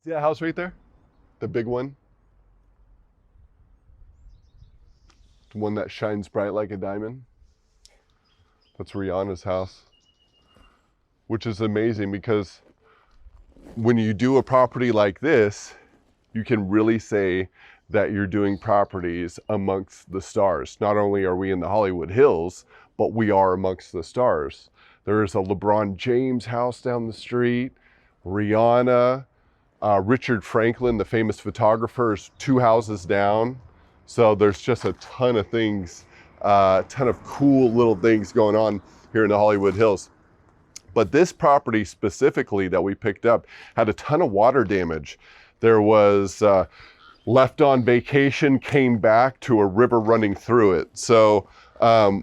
See that house right there? The big one? The one that shines bright like a diamond? That's Rihanna's house. Which is amazing because when you do a property like this, you can really say that you're doing properties amongst the stars. Not only are we in the Hollywood Hills, but we are amongst the stars. There's a LeBron James house down the street, Rihanna, Richard Franklin, the famous photographer, is 2 houses down. So there's just a ton of things, a ton of cool little things going on here in the Hollywood Hills. But this property specifically that we picked up had a ton of water damage. There was left on vacation, came back to a river running through it. So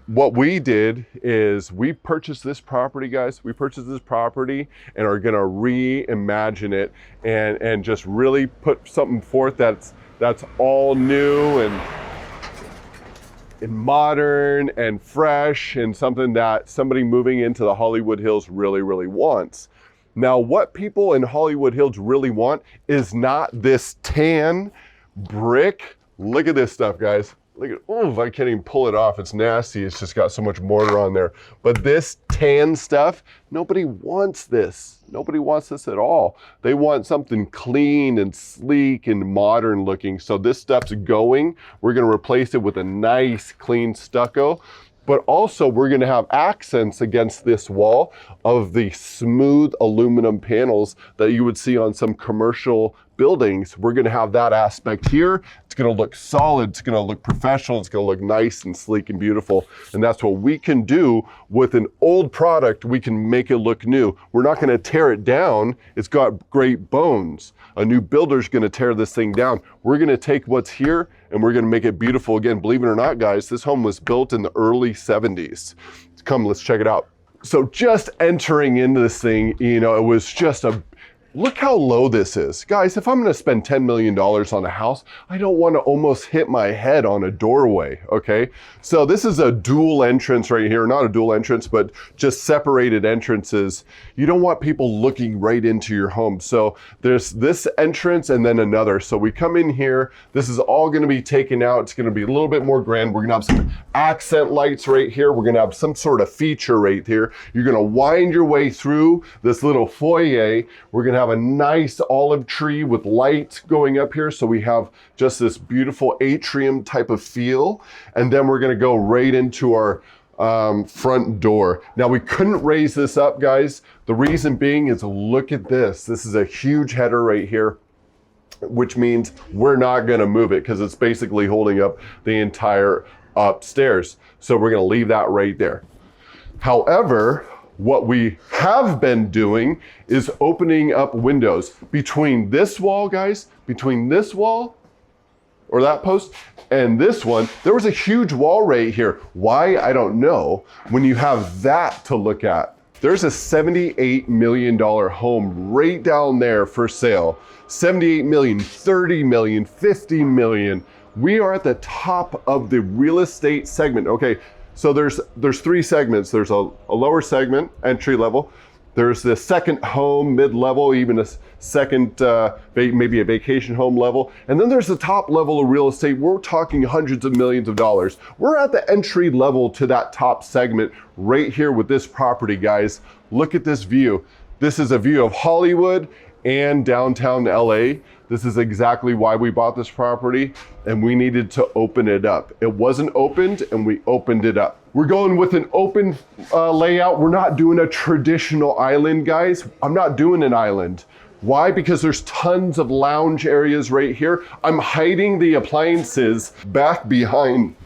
what we did is we purchased this property, guys. We purchased this property and are gonna reimagine it and just really put something forth that's all new and modern and fresh and something that somebody moving into the Hollywood Hills really, really wants. Now, what people in Hollywood Hills really want is not this tan brick. Look at this stuff, guys. Look at, oh, I can't even pull it off. It's nasty. It's just got so much mortar on there. But this tan stuff, nobody wants this. Nobody wants this at all. They want something clean and sleek and modern looking. So this stuff's going. We're gonna replace it with a nice clean stucco. But also we're gonna have accents against this wall of the smooth aluminum panels that you would see on some commercial buildings. We're gonna have that aspect here. It's gonna look solid, it's gonna look professional, it's gonna look nice and sleek and beautiful. And that's what we can do with an old product. We can make it look new. We're not gonna tear it down. It's got great bones. A new builder's gonna tear this thing down. We're gonna take what's here and we're gonna make it beautiful again. Believe it or not, guys, this home was built in the early 70s. Come, let's check it out. So just entering into this thing, you know, it was just a, look how low this is. Guys, if I'm gonna spend $10 million on a house, I don't wanna almost hit my head on a doorway, okay? So this is a dual entrance right here, not a dual entrance, but just separated entrances. You don't want people looking right into your home. So there's this entrance and then another. So we come in here, this is all gonna be taken out. It's gonna be a little bit more grand. We're gonna have some accent lights right here. We're gonna have some sort of feature right here. You're gonna wind your way through this little foyer. We're gonna have a nice olive tree with light going up here. So we have just this beautiful atrium type of feel. And then we're gonna go right into our front door. Now we couldn't raise this up, guys. The reason being is look at this. This is a huge header right here, which means we're not gonna move it because it's basically holding up the entire upstairs. So we're gonna leave that right there. However, what we have been doing is opening up windows between this wall, guys, between this wall or that post and this one. There was a huge wall right here. Why? I don't know. When you have that to look at, there's a $78 million home right down there for sale. 78 million, 30 million, 50 million. We are at the top of the real estate segment. Okay. So there's 3 segments. There's a lower segment, entry level. There's the second home, mid-level, even a second, maybe a vacation home level. And then there's the top level of real estate. We're talking hundreds of millions of dollars. We're at the entry level to that top segment right here with this property, guys. Look at this view. This is a view of Hollywood and downtown LA. This is exactly why we bought this property and we needed to open it up. It wasn't opened and we opened it up. We're going with an open layout. We're not doing a traditional island, guys. I'm not doing an island. Why? Because there's tons of lounge areas right here. I'm hiding the appliances back behind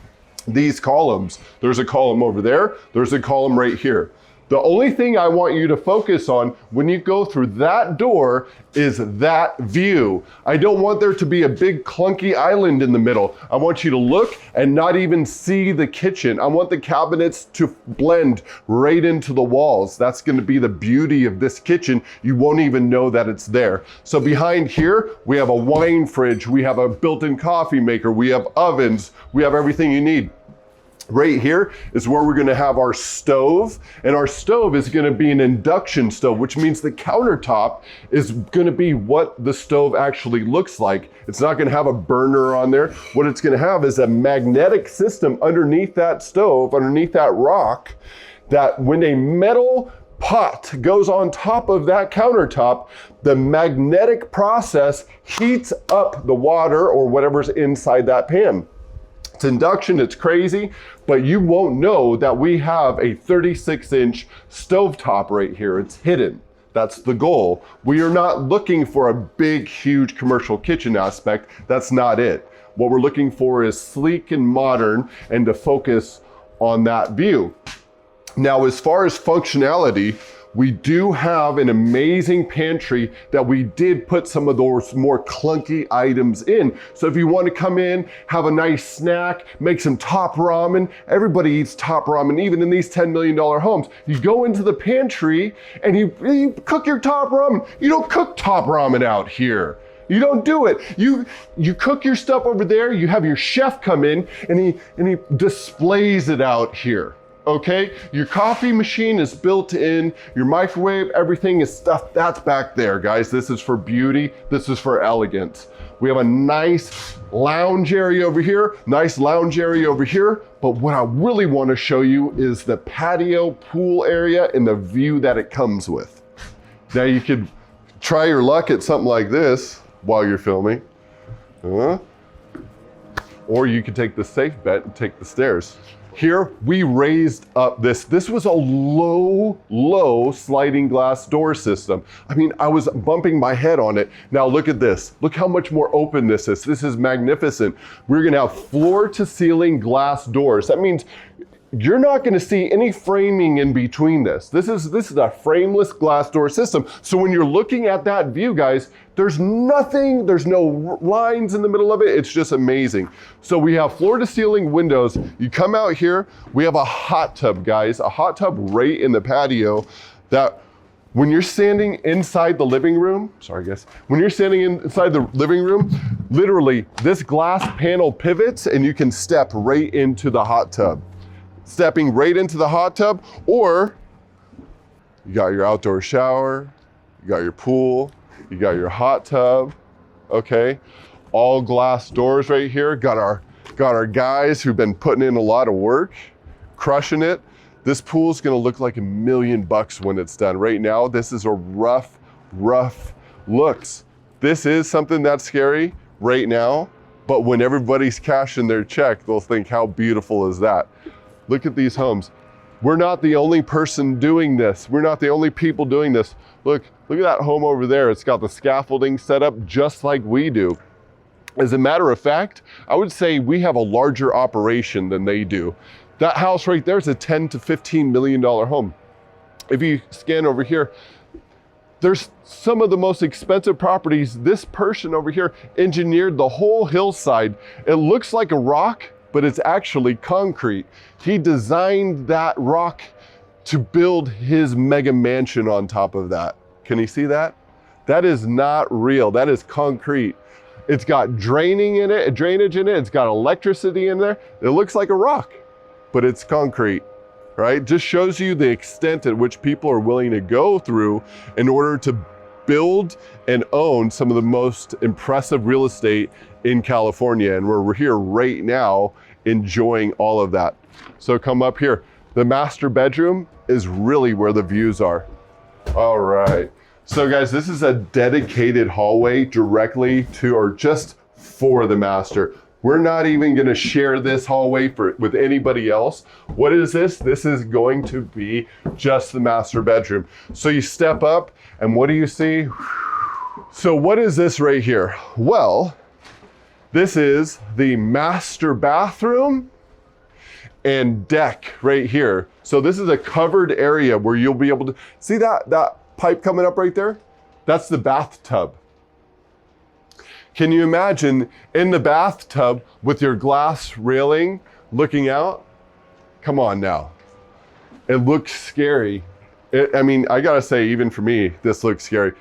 these columns. There's a column over there. There's a column right here. The only thing I want you to focus on when you go through that door is that view. I don't want there to be a big clunky island in the middle. I want you to look and not even see the kitchen. I want the cabinets to blend right into the walls. That's gonna be the beauty of this kitchen. You won't even know that it's there. So behind here, we have a wine fridge, we have a built-in coffee maker, we have ovens, we have everything you need. Right here is where we're gonna have our stove, and our stove is gonna be an induction stove, which means the countertop is gonna be what the stove actually looks like. It's not gonna have a burner on there. What it's gonna have is a magnetic system underneath that stove, underneath that rock, that when a metal pot goes on top of that countertop, the magnetic process heats up the water or whatever's inside that pan. It's induction, it's crazy, but you won't know that we have a 36-inch stovetop right here. It's hidden. That's the goal. We are not looking for a big, huge commercial kitchen aspect. That's not it. What we're looking for is sleek and modern, and to focus on that view. Now, as far as functionality, we do have an amazing pantry that we did put some of those more clunky items in. So if you want to come in, have a nice snack, make some top ramen. Everybody eats top ramen, even in these $10 million homes. You go into the pantry and you cook your top ramen. You don't cook top ramen out here. You don't do it. You cook your stuff over there. You have your chef come in and he displays it out here. Okay, your coffee machine is built in, your microwave, everything is stuff that's back there, guys. This is for beauty, this is for elegance. We have a nice lounge area over here, nice lounge area over here, but what I really want to show you is the patio pool area and the view that it comes with. Now you could try your luck at something like this while you're filming, or you could take the safe bet and take the stairs. Here, we raised up this was a low sliding glass door system. I mean, I was bumping my head on it. Now look at this. Look how much more open this is. This is magnificent. We're gonna have floor to ceiling glass doors. That means you're not gonna see any framing in between this. This is a frameless glass door system. So when you're looking at that view, guys, there's nothing, there's no lines in the middle of it. It's just amazing. So we have floor to ceiling windows. You come out here, we have a hot tub, guys, a hot tub right in the patio that when you're standing inside the living room, when you're standing inside the living room, literally this glass panel pivots and you can step right into the hot tub. Stepping right into the hot tub, or you got your outdoor shower, you got your pool, you got your hot tub, okay? All glass doors right here. Got our guys who've been putting in a lot of work, crushing it. This pool's gonna look like $1 million when it's done. Right now, this is a rough looks. This is something that's scary right now, but when everybody's cashing their check, they'll think, how beautiful is that? Look at these homes. We're not the only person doing this. We're not the only people doing this. Look at that home over there. It's got the scaffolding set up just like we do. As a matter of fact, I would say we have a larger operation than they do. That house right there is a $10 to $15 million home. If you scan over here, there's some of the most expensive properties. This person over here engineered the whole hillside. It looks like a rock, but it's actually concrete. He designed that rock to build his mega mansion on top of that. Can you see that? That is not real, that is concrete. It's got drainage in it, it's got electricity in there. It looks like a rock, but it's concrete, right? Just shows you the extent at which people are willing to go through in order to build and own some of the most impressive real estate in California. And we're here right now enjoying all of that. So come up here. The master bedroom is really where the views are. All right. So guys, this is a dedicated hallway directly to, or just for the master. We're not even gonna share this hallway with anybody else. What is this? This is going to be just the master bedroom. So you step up and what do you see? So what is this right here? Well, this is the master bathroom and deck right here. So this is a covered area where you'll be able to see that pipe coming up right there. That's the bathtub. Can you imagine in the bathtub with your glass railing looking out? Come on now. It looks scary. I mean, I gotta say, even for me, this looks scary,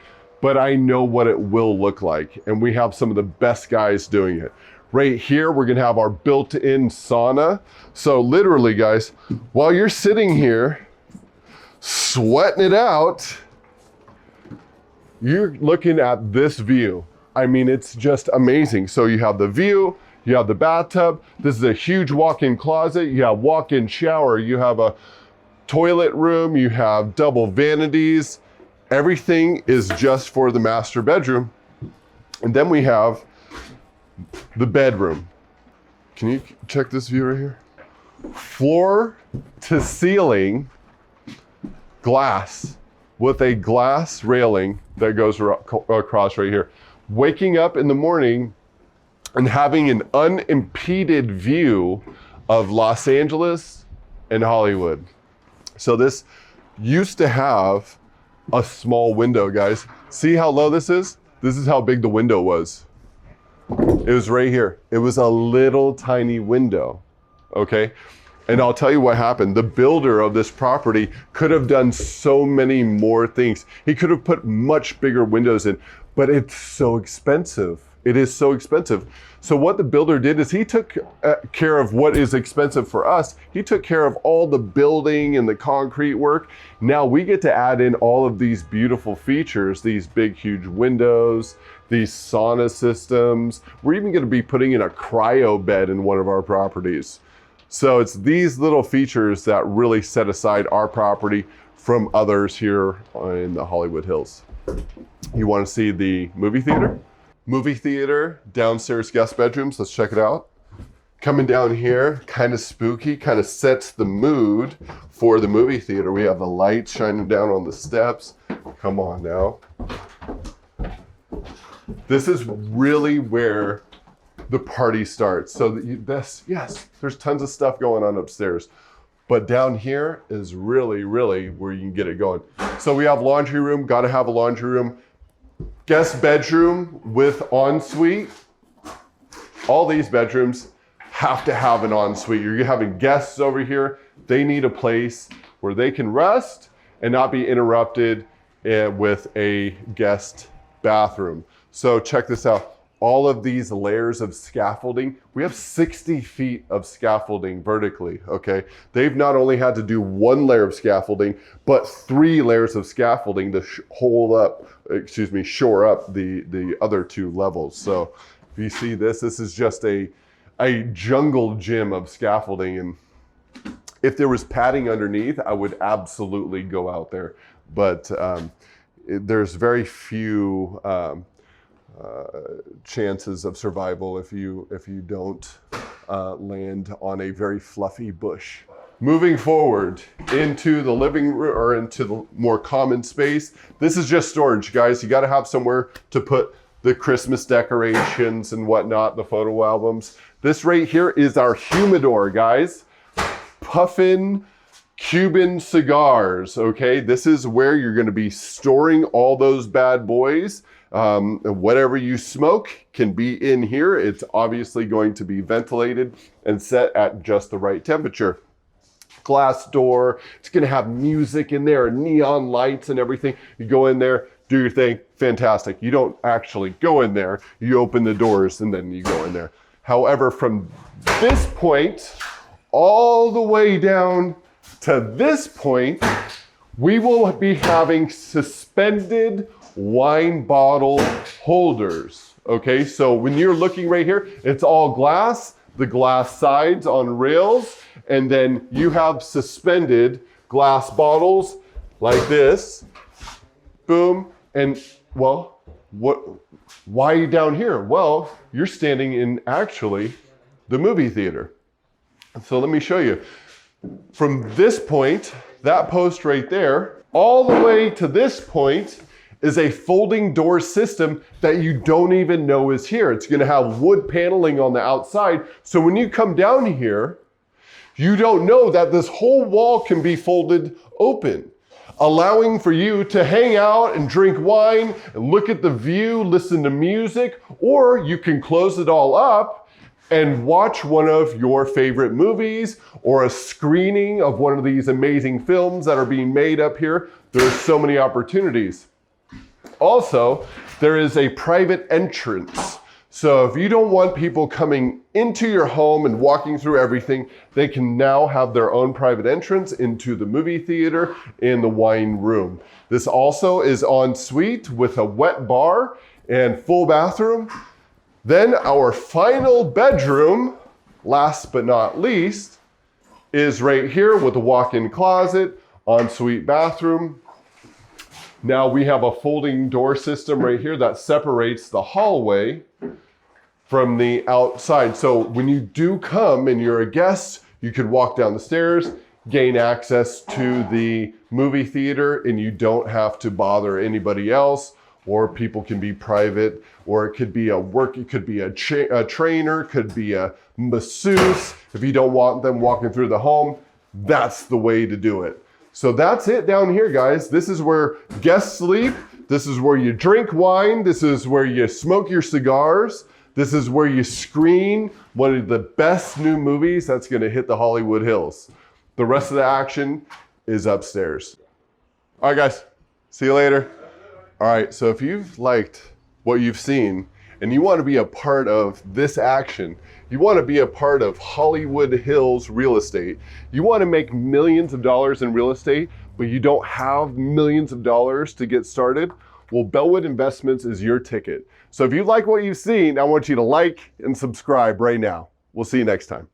but I know what it will look like. And we have some of the best guys doing it. Right here, we're gonna have our built-in sauna. So literally, guys, while you're sitting here, sweating it out, you're looking at this view. I mean, it's just amazing. So you have the view, you have the bathtub. This is a huge walk-in closet. You have walk-in shower. You have a toilet room. You have double vanities. Everything is just for the master bedroom. And then we have the bedroom. Can you check this view right here? Floor to ceiling glass with a glass railing that goes across right here. Waking up in the morning and having an unimpeded view of Los Angeles and Hollywood. So this used to have a small window, guys. See how low this is? This is how big the window was. It was right here. It was a little tiny window, okay? And I'll tell you what happened. The builder of this property could have done so many more things. He could have put much bigger windows in, but it's so expensive. It is so expensive. So what the builder did is he took care of what is expensive for us. He took care of all the building and the concrete work. Now we get to add in all of these beautiful features, these big, huge windows, these sauna systems. We're even going to be putting in a cryo bed in one of our properties. So it's these little features that really set aside our property from others here in the Hollywood Hills. You want to see the movie theater? Movie theater, downstairs guest bedrooms. Let's check it out. Coming down here, kind of spooky, kind of sets the mood for the movie theater. We have the lights shining down on the steps. Come on now. This is really where the party starts. So yes, there's tons of stuff going on upstairs, but down here is really, really where you can get it going. So we have laundry room, got to have a laundry room, guest bedroom with ensuite. All these bedrooms have to have an ensuite. You're having guests over here. They need a place where they can rest and not be interrupted with a guest bathroom. So check this out. All of these layers of scaffolding, we have 60 feet of scaffolding vertically, okay? They've not only had to do one layer of scaffolding, but 3 layers of scaffolding to shore up the other 2 levels. So if you see this is just a jungle gym of scaffolding. And if there was padding underneath, I would absolutely go out there. But there's very few chances of survival if you don't land on a very fluffy bush. Moving forward into the living room or into the more common space, this is just storage, guys. You got to have somewhere to put the Christmas decorations and whatnot, the photo albums. This right here is our humidor, guys. Puffin Cuban cigars, okay? This is where you're going to be storing all those bad boys. Whatever you smoke can be in here. It's obviously going to be ventilated and set at just the right temperature. Glass door, it's going to have music in there, neon lights and everything. You go in there, do your thing, fantastic. You don't actually go in there, you open the doors and then you go in there. However, from this point all the way down to this point, we will be having suspended wine bottle holders, okay? So when you're looking right here, it's all glass, the glass sides on rails, and then you have suspended glass bottles like this, boom, and well, why are you down here? Well, you're standing in actually the movie theater. So let me show you. From this point, that post right there, all the way to this point is a folding door system that you don't even know is here. It's gonna have wood paneling on the outside. So when you come down here, you don't know that this whole wall can be folded open, allowing for you to hang out and drink wine and look at the view, listen to music, or you can close it all up and watch one of your favorite movies or a screening of one of these amazing films that are being made up here. There's so many opportunities. Also, there is a private entrance. So if you don't want people coming into your home and walking through everything, they can now have their own private entrance into the movie theater and the wine room. This also is en suite with a wet bar and full bathroom. Then our final bedroom, last but not least, is right here with a walk-in closet, ensuite bathroom. Now we have a folding door system right here that separates the hallway from the outside. So when you do come and you're a guest, you could walk down the stairs, gain access to the movie theater, and you don't have to bother anybody else, or people can be private, or it could be it could be a trainer, could be a masseuse. If you don't want them walking through the home, that's the way to do it. So that's it down here, guys. This is where guests sleep. This is where you drink wine. This is where you smoke your cigars. This is where you screen one of the best new movies that's going to hit the Hollywood Hills. The rest of the action is upstairs. All right, guys. See you later. All right, so if you've liked what you've seen and you want to be a part of this action, you want to be a part of Hollywood Hills real estate, you want to make millions of dollars in real estate, but you don't have millions of dollars to get started, well, Belwood Investments is your ticket. So if you like what you've seen, I want you to like and subscribe right now. We'll see you next time.